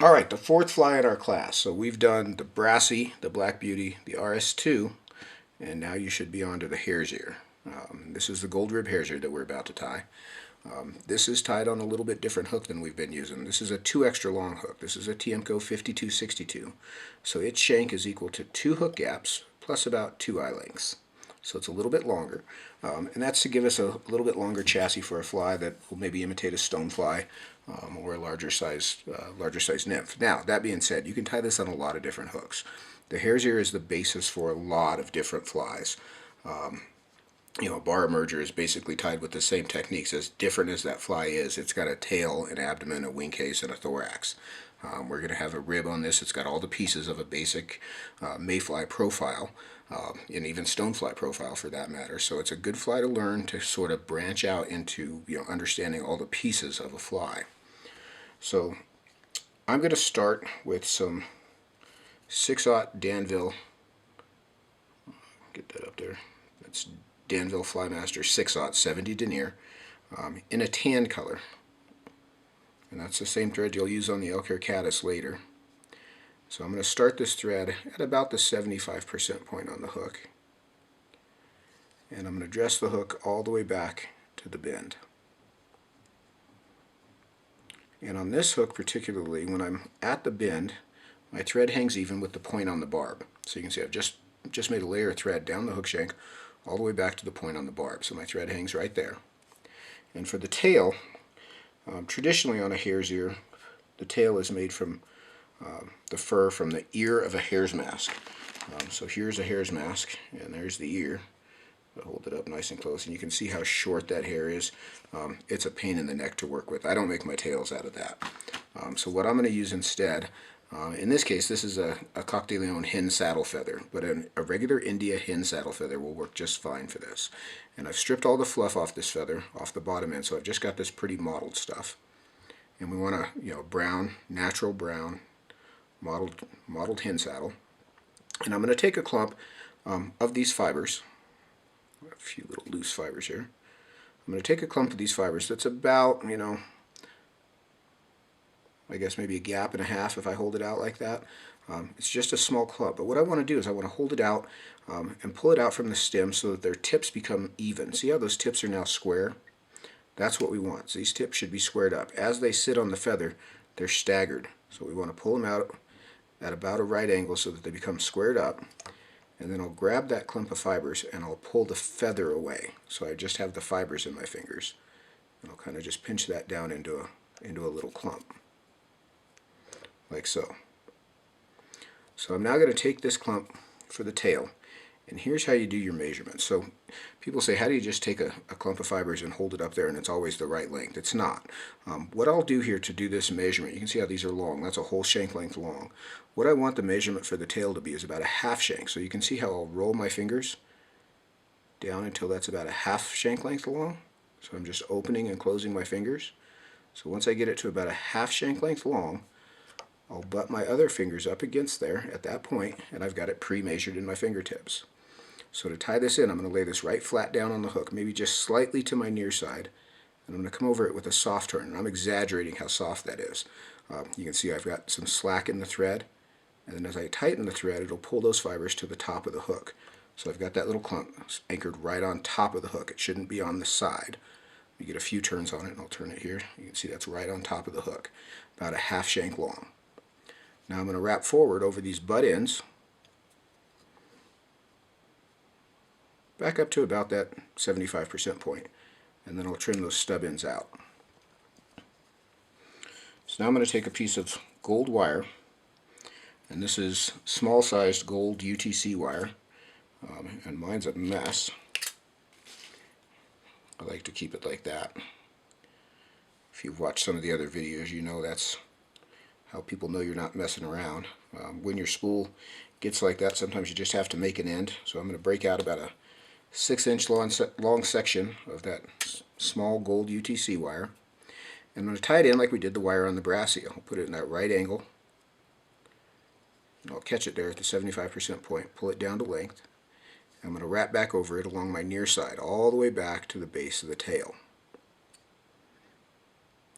All right, the fourth fly in our class. So we've done the brassy, the black beauty, the RS2, and now you should be on to the hare's ear. This is the gold rib hare's ear that we're about to tie. This is tied on a little bit different hook than we've been using. This is a 2 extra long hook. This is a TMCO 5262. So its shank is equal to 2 hook gaps plus about 2 eye lengths. So it's a little bit longer. And that's to give us a little bit longer chassis for a fly that will maybe imitate a stonefly or a larger size nymph. Now, that being said, you can tie this on a lot of different hooks. The hare's ear is the basis for a lot of different flies. A bar emerger is basically tied with the same techniques. As different as that fly is, it's got a tail, an abdomen, a wingcase, and a thorax. We're going to have a rib on this. It's got all the pieces of a basic mayfly profile, and even stonefly profile for that matter. So it's a good fly to learn to sort of branch out into understanding all the pieces of a fly. So I'm going to start with some 6/0 Danville. Get that up there. That's Danville Flymaster 6/0 70 denier in a tan color. And that's the same thread you'll use on the elk hair caddis later. So I'm going to start this thread at about the 75% point on the hook. And I'm going to dress the hook all the way back to the bend. And on this hook particularly, when I'm at the bend, my thread hangs even with the point on the barb. So you can see I've just made a layer of thread down the hook shank all the way back to the point on the barb. So my thread hangs right there. And for the tail, traditionally on a hare's ear, the tail is made from the fur from the ear of a hare's mask. So here's a hare's mask, and there's the ear. I'll hold it up nice and close, and you can see how short that hair is. It's a pain in the neck to work with. I don't make my tails out of that. So what I'm going to use instead, in this case, this is a Coq de Leon hen saddle feather, but a regular India hen saddle feather will work just fine for this. And I've stripped all the fluff off this feather, off the bottom end, so I've just got this pretty mottled stuff. And we want a brown, natural brown, mottled hen saddle. And I'm going to take a clump of these fibers, a few little loose fibers here. I'm going to take a clump of these fibers that's about, I guess maybe a gap and a half if I hold it out like that. It's just a small clump, but what I want to do is I want to hold it out and pull it out from the stem so that their tips become even. See how those tips are now square? That's what we want. So these tips should be squared up. As they sit on the feather, they're staggered. So we want to pull them out at about a right angle so that they become squared up. And then I'll grab that clump of fibers and I'll pull the feather away. So I just have the fibers in my fingers. And I'll kind of just pinch that down into a little clump, like so. So I'm now going to take this clump for the tail, and here's how you do your measurements. So people say, how do you just take a clump of fibers and hold it up there and it's always the right length? It's not. What I'll do here to do this measurement, you can see how these are long. That's a whole shank length long. What I want the measurement for the tail to be is about a half shank. So you can see how I'll roll my fingers down until that's about a half shank length long. So I'm just opening and closing my fingers. So once I get it to about a half shank length long, I'll butt my other fingers up against there at that point, and I've got it pre-measured in my fingertips. So to tie this in, I'm going to lay this right flat down on the hook, maybe just slightly to my near side, and I'm going to come over it with a soft turn. And I'm exaggerating how soft that is. You can see I've got some slack in the thread, and then as I tighten the thread, it'll pull those fibers to the top of the hook. So I've got that little clump anchored right on top of the hook. It shouldn't be on the side. You get a few turns on it, and I'll turn it here. You can see that's right on top of the hook, about a half shank long. Now I'm going to wrap forward over these butt ends, back up to about that 75% point, and then I'll trim those stub ends out. So now I'm going to take a piece of gold wire, and this is small sized gold UTC wire, and mine's a mess. I like to keep it like that. If you've watched some of the other videos, you know that's how people know you're not messing around. When your spool gets like that, sometimes you just have to make an end. So I'm going to break out about a 6-inch long section of that small gold UTC wire. And I'm going to tie it in like we did the wire on the brassy. I'll put it in that right angle. And I'll catch it there at the 75% point, pull it down to length. I'm going to wrap back over it along my near side, all the way back to the base of the tail.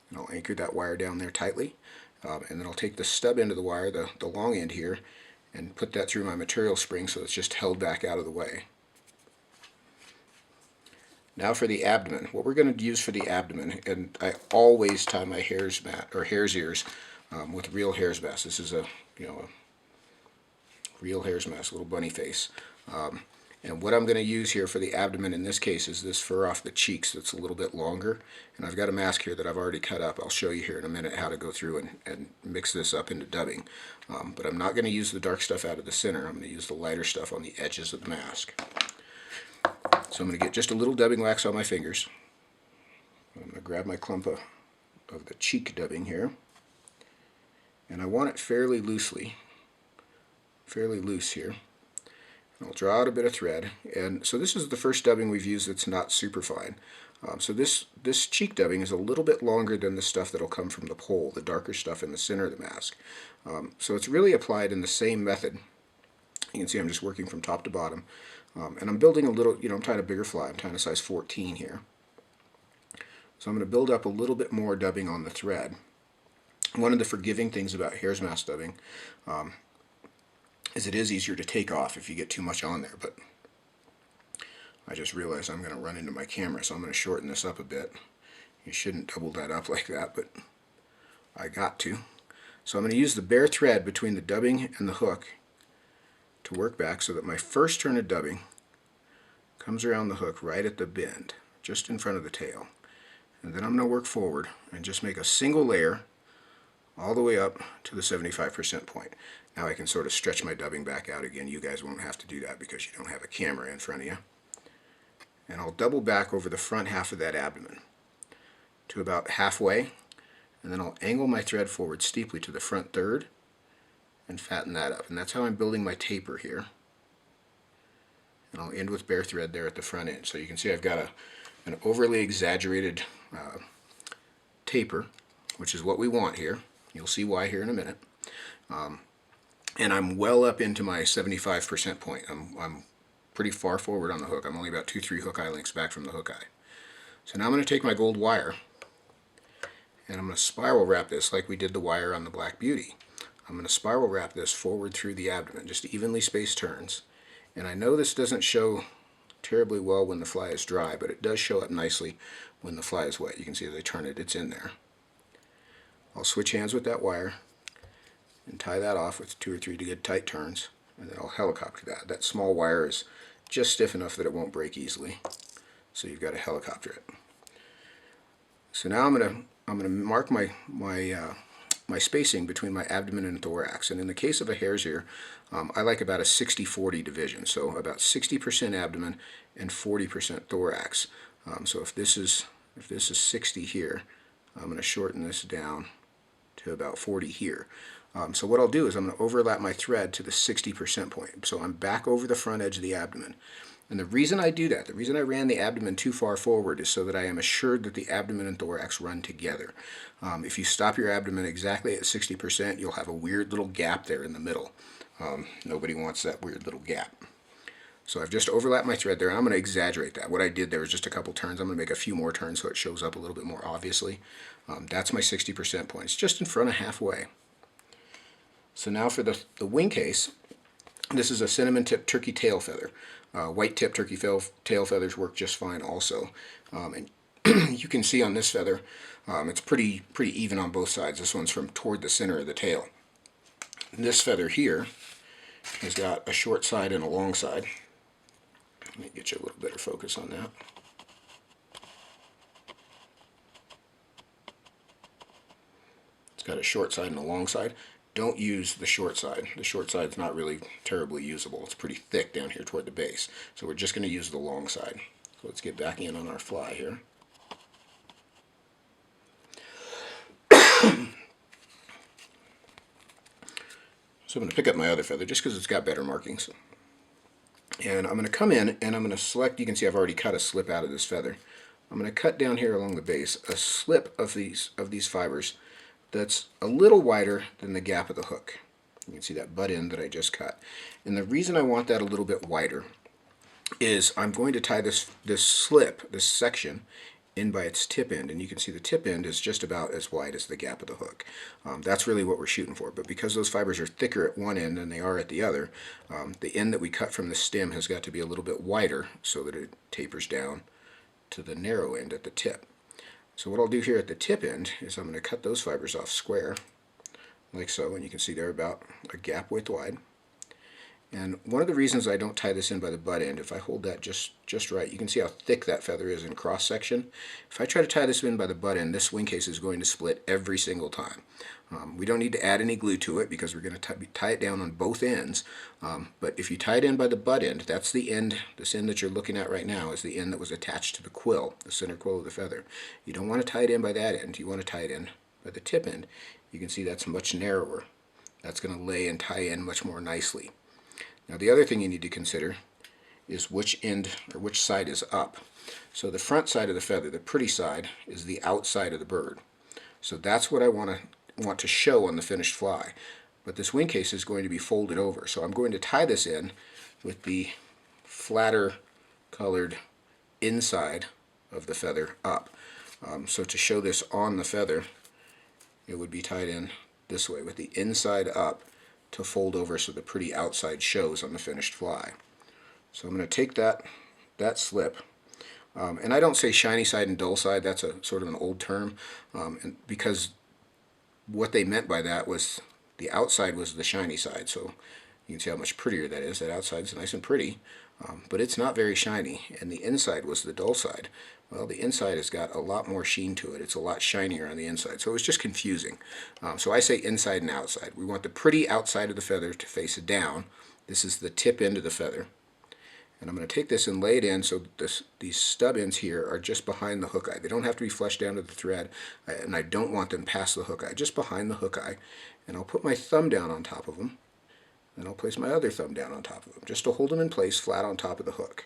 And I'll anchor that wire down there tightly. and then I'll take the stub end of the wire, the long end here, and put that through my material spring so it's just held back out of the way. Now for the abdomen. What we're going to use for the abdomen, and I always tie my hare's ears with real hare's mask. This is a real hare's mask, little bunny face. And what I'm going to use here for the abdomen in this case is this fur off the cheeks that's a little bit longer. And I've got a mask here that I've already cut up. I'll show you here in a minute how to go through and mix this up into dubbing. But I'm not going to use the dark stuff out of the center. I'm going to use the lighter stuff on the edges of the mask. So I'm going to get just a little dubbing wax on my fingers. I'm going to grab my clump of the cheek dubbing here. And I want it fairly loose here. And I'll draw out a bit of thread. And so this is the first dubbing we've used that's not super fine. So this cheek dubbing is a little bit longer than the stuff that'll come from the pole, the darker stuff in the center of the mask. So it's really applied in the same method. You can see I'm just working from top to bottom. And I'm building a little, I'm tying a bigger fly. I'm tying a size 14 here. So I'm going to build up a little bit more dubbing on the thread. One of the forgiving things about hare's mask dubbing is it is easier to take off if you get too much on there, but I just realized I'm going to run into my camera, so I'm going to shorten this up a bit. You shouldn't double that up like that, but I got to. So I'm going to use the bare thread between the dubbing and the hook to work back so that my first turn of dubbing comes around the hook right at the bend, just in front of the tail. And then I'm going to work forward and just make a single layer all the way up to the 75% point. Now I can sort of stretch my dubbing back out again. You guys won't have to do that because you don't have a camera in front of you. And I'll double back over the front half of that abdomen to about halfway, and then I'll angle my thread forward steeply to the front third and fatten that up. And that's how I'm building my taper here. And I'll end with bare thread there at the front end. So you can see I've got an overly exaggerated taper, which is what we want here. You'll see why here in a minute. And I'm well up into my 75% point. I'm pretty far forward on the hook. I'm only about 2-3 hook eye lengths back from the hook eye. So now I'm going to take my gold wire and I'm going to spiral wrap this like we did the wire on the Black Beauty. I'm going to spiral wrap this forward through the abdomen, just evenly spaced turns. And I know this doesn't show terribly well when the fly is dry, but it does show up nicely when the fly is wet. You can see as I turn it, it's in there. I'll switch hands with that wire and tie that off with 2 or 3 good tight turns, and then I'll helicopter that. That small wire is just stiff enough that it won't break easily, so you've got to helicopter it. So now I'm gonna mark my spacing between my abdomen and thorax, and in the case of a hare's ear, I like about a 60-40 division, so about 60% abdomen and 40% thorax. So if this is 60 here, I'm going to shorten this down to about 40 here. So what I'll do is I'm going to overlap my thread to the 60% point. So I'm back over the front edge of the abdomen. And the reason I do that, the reason I ran the abdomen too far forward, is so that I am assured that the abdomen and thorax run together. If you stop your abdomen exactly at 60%, you'll have a weird little gap there in the middle. Nobody wants that weird little gap. So I've just overlapped my thread there, and I'm going to exaggerate that. What I did there was just a couple turns. I'm going to make a few more turns so it shows up a little bit more obviously. That's my 60% point. It's just in front of halfway. So now for the wing case, this is a cinnamon tip turkey tail feather. White tip turkey tail feathers work just fine also. And you can see on this feather, it's pretty even on both sides. This one's from toward the center of the tail. This feather here has got a short side and a long side. Let me get you a little better focus on that. It's got a short side and a long side. Don't use the short side. The short side's not really terribly usable. It's pretty thick down here toward the base. So we're just going to use the long side. So let's get back in on our fly here. So I'm going to pick up my other feather just because it's got better markings. And I'm going to come in and I'm going to select, you can see I've already cut a slip out of this feather. I'm going to cut down here along the base a slip of these fibers that's a little wider than the gap of the hook. You can see that butt end that I just cut. And the reason I want that a little bit wider is I'm going to tie this slip, this section, in by its tip end, and you can see the tip end is just about as wide as the gap of the hook. That's really what we're shooting for, but because those fibers are thicker at one end than they are at the other, the end that we cut from the stem has got to be a little bit wider so that it tapers down to the narrow end at the tip. So what I'll do here at the tip end is I'm going to cut those fibers off square, like so, and you can see they're about a gap width wide. And one of the reasons I don't tie this in by the butt end, if I hold that just right, you can see how thick that feather is in cross section. If I try to tie this in by the butt end, this wing case is going to split every single time. We don't need to add any glue to it because we're going to tie it down on both ends. But if you tie it in by the butt end, that's the end, this end that you're looking at right now is the end that was attached to the quill, the center quill of the feather. You don't want to tie it in by that end, you want to tie it in by the tip end. You can see that's much narrower. That's going to lay and tie in much more nicely. Now the other thing you need to consider is which end or which side is up. So the front side of the feather, the pretty side, is the outside of the bird. So that's what I want to show on the finished fly. But this wing case is going to be folded over. So I'm going to tie this in with the flatter colored inside of the feather up. So to show this on the feather, it would be tied in this way with the inside up to fold over so the pretty outside shows on the finished fly. So I'm going to take that slip, and I don't say shiny side and dull side, that's a sort of an old term, and because what they meant by that was the outside was the shiny side, so you can see how much prettier that is. That outside's nice and pretty, but it's not very shiny, and the inside was the dull side. Well, the inside has got a lot more sheen to it. It's a lot shinier on the inside, so it was just confusing. So I say inside and outside. We want the pretty outside of the feather to face down. This is the tip end of the feather. And I'm going to take this and lay it in so these stub ends here are just behind the hook eye. They don't have to be flushed down to the thread, and I don't want them past the hook eye, just behind the hook eye. And I'll put my thumb down on top of them, and I'll place my other thumb down on top of them, just to hold them in place flat on top of the hook.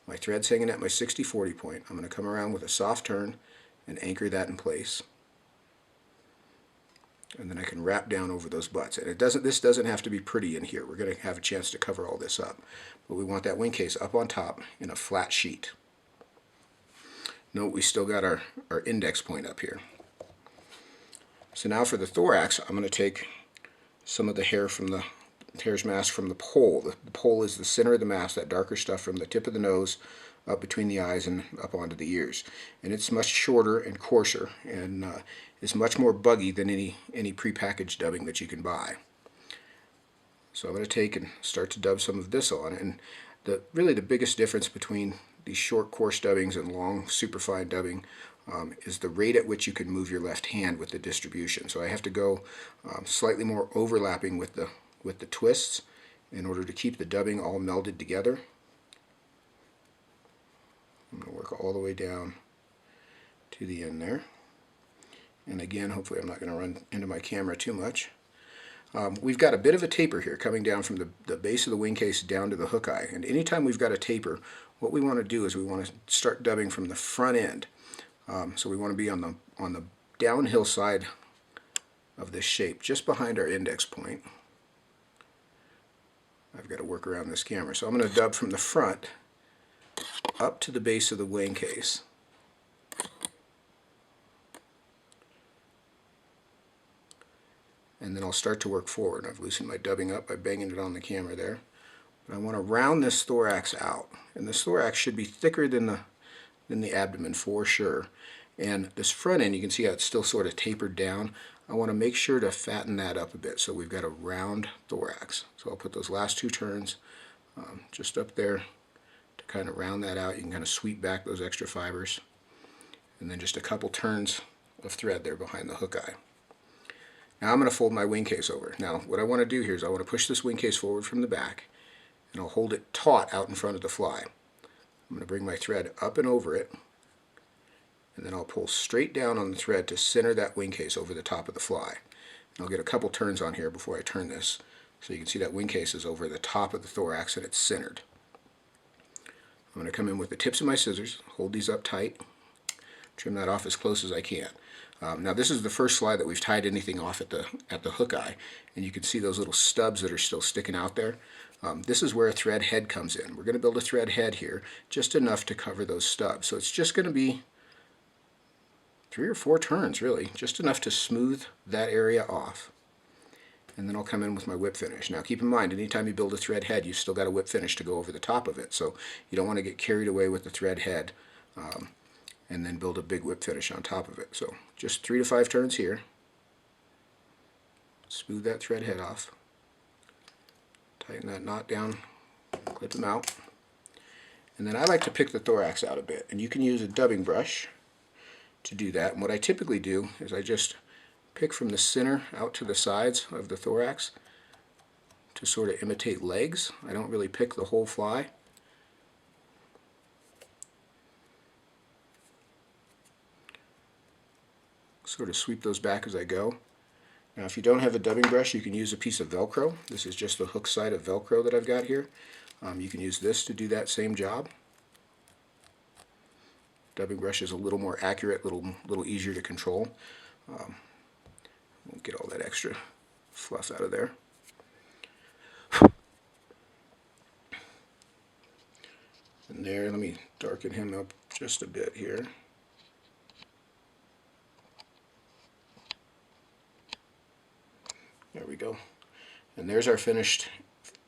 My thread's hanging at my 60-40 point. I'm going to come around with a soft turn and anchor that in place. And then I can wrap down over those butts. And this doesn't have to be pretty in here. We're going to have a chance to cover all this up. But we want that wing case up on top in a flat sheet. Note we still got our index point up here. So now for the thorax, I'm going to take some of the hair from the hare's mask from the poll. The poll is the center of the mask, that darker stuff from the tip of the nose up between the eyes and up onto the ears. And it's much shorter and coarser, and is much more buggy than any prepackaged dubbing that you can buy. So I'm going to take and start to dub some of this on, and really the biggest difference between these short coarse dubbings and long superfine dubbing is the rate at which you can move your left hand with the distribution. So I have to go slightly more overlapping with the twists in order to keep the dubbing all melded together. I'm going to work all the way down to the end there. And again, hopefully I'm not going to run into my camera too much. We've got a bit of a taper here coming down from the base of the wing case down to the hook eye. And anytime we've got a taper, what we want to do is we want to start dubbing from the front end. So we want to be on the downhill side of this shape, just behind our index point. I've got to work around this camera. So I'm going to dub from the front up to the base of the wing case. And then I'll start to work forward. I've loosened my dubbing up by banging it on the camera there. But I want to round this thorax out. And this thorax should be thicker than the abdomen for sure. And this front end, you can see how it's still sort of tapered down. I want to make sure to fatten that up a bit so we've got a round thorax. So I'll put those last two turns just up there to kind of round that out. You can kind of sweep back those extra fibers. And then just a couple turns of thread there behind the hook eye. Now I'm going to fold my wing case over. Now what I want to do here is I want to push this wing case forward from the back, and I'll hold it taut out in front of the fly. I'm going to bring my thread up and over it, and then I'll pull straight down on the thread to center that wing case over the top of the fly. And I'll get a couple turns on here before I turn this, so you can see that wing case is over the top of the thorax and it's centered. I'm going to come in with the tips of my scissors, hold these up tight, trim that off as close as I can. Now this is the first fly that we've tied anything off at the hook eye, and you can see those little stubs that are still sticking out there. This is where a thread head comes in. We're going to build a thread head here, just enough to cover those stubs. So it's just going to be 3 or 4 turns really, just enough to smooth that area off. And then I'll come in with my whip finish. Now keep in mind, anytime you build a thread head, you've still got a whip finish to go over the top of it. So you don't want to get carried away with the thread head and then build a big whip finish on top of it. So just 3 to 5 turns here. Smooth that thread head off. Tighten that knot down, clip them out. And then I like to pick the thorax out a bit. And you can use a dubbing brush to do that. And what I typically do is I just pick from the center out to the sides of the thorax to sort of imitate legs. I don't really pick the whole fly. Sort of sweep those back as I go. Now if you don't have a dubbing brush, you can use a piece of Velcro. This is just the hook side of Velcro that I've got here. You can use this to do that same job. Dubbing brush is a little more accurate, little easier to control. We'll get all that extra fluff out of there. And there, let me darken him up just a bit here. There we go. And there's our finished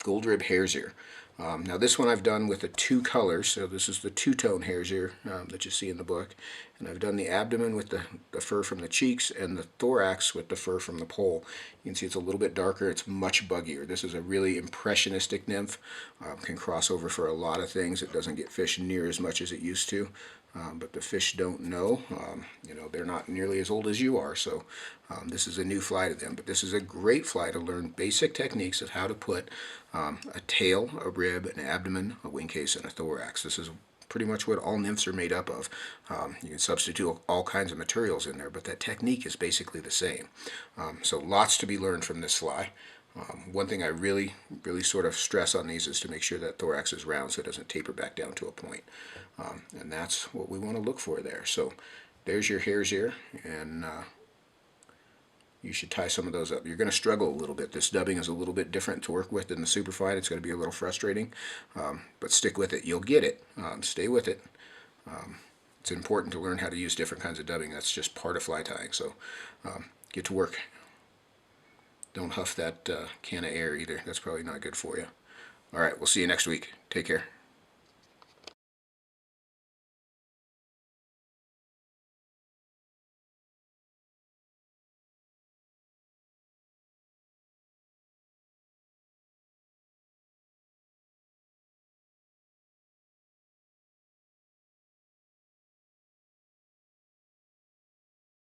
gold rib hare's ear. Now this one I've done with the 2 colors, so this is the 2-tone hare's ear that you see in the book. And I've done the abdomen with the fur from the cheeks and the thorax with the fur from the pole. You can see it's a little bit darker, it's much buggier. This is a really impressionistic nymph, can cross over for a lot of things. It doesn't get fished near as much as it used to. But the fish don't know. You know, they're not nearly as old as you are, so this is a new fly to them. But this is a great fly to learn basic techniques of how to put a tail, a rib, an abdomen, a wingcase, and a thorax. This is pretty much what all nymphs are made up of. You can substitute all kinds of materials in there, but that technique is basically the same. So lots to be learned from this fly. One thing I really sort of stress on these is to make sure that thorax is round so it doesn't taper back down to a point. And that's what we want to look for there. So there's your hare's ear, and you should tie some of those up. You're going to struggle a little bit. This dubbing is a little bit different to work with than the superfine. It's going to be a little frustrating, but stick with it. You'll get it. Stay with it. It's important to learn how to use different kinds of dubbing. That's just part of fly tying. So get to work. Don't huff that can of air either. That's probably not good for you. All right, we'll see you next week. Take care.